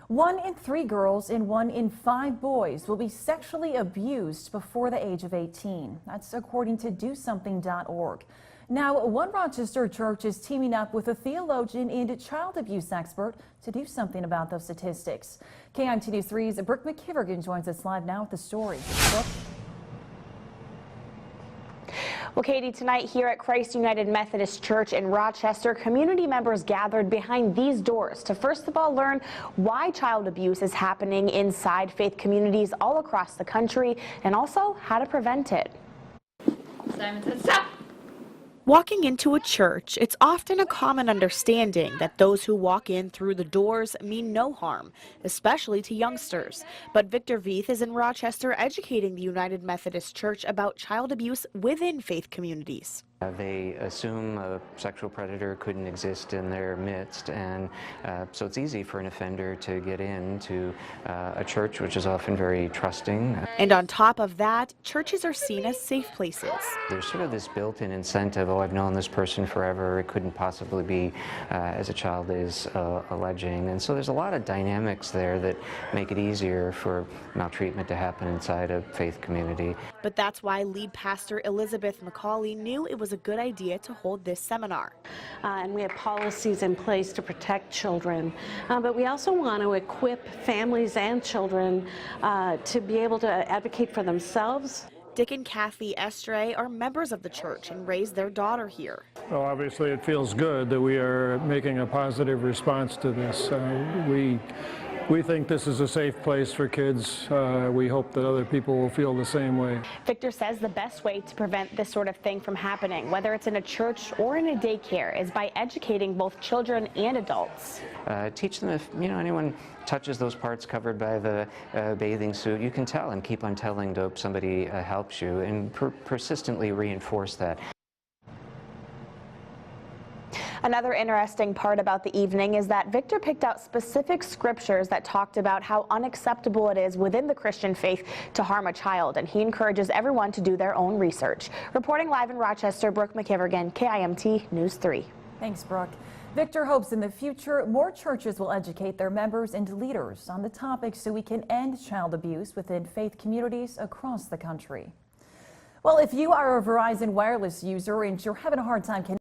1 in 3 girls and 1 in 5 boys will be sexually abused before the age of 18. That's according to DoSomething.org. Now, one Rochester church is teaming up with a theologian and child abuse expert to do something about those statistics. KIMT News 3's Brooke McKivergan joins us live now with the story. Brooke? Well, Katie, tonight here at Christ United Methodist Church in Rochester, community members gathered behind these doors to first of all learn why child abuse is happening inside faith communities all across the country and also how to prevent it. Simon said stop. Walking into a church, it's often a common understanding that those who walk in through the doors mean no harm, especially to youngsters. But Victor Veith is in Rochester educating the United Methodist Church about child abuse within faith communities. They assume a sexual predator couldn't exist in their midst, and so it's easy for an offender to get into a church which is often very trusting. And on top of that, churches are seen as safe places. There's sort of this built-in incentive, oh, I've known this person forever, it couldn't possibly be as a child is alleging. And so there's a lot of dynamics there that make it easier for maltreatment to happen inside a faith community. But that's why lead pastor Elizabeth McCauley knew it was a good idea to hold this seminar. And we have policies in place to protect children, but we also want to equip families and children to be able to advocate for themselves. Dick and Kathy Estray are members of the church and raised their daughter here. Well, obviously it feels good that we are making a positive response to this. We think this is a safe place for kids. We hope that other people will feel the same way. Victor says the best way to prevent this sort of thing from happening, whether it's in a church or in a daycare, is by educating both children and adults. Teach them if anyone touches those parts covered by the bathing suit, you can tell and keep on telling to hope somebody helps you, and persistently reinforce that. Another interesting part about the evening is that Victor picked out specific scriptures that talked about how unacceptable it is within the Christian faith to harm a child, and he encourages everyone to do their own research. Reporting live in Rochester, Brooke McKivergan, KIMT News 3. Thanks, Brooke. Victor hopes in the future more churches will educate their members and leaders on the topic so we can end child abuse within faith communities across the country. Well, if you are a Verizon Wireless user and you're having a hard time connecting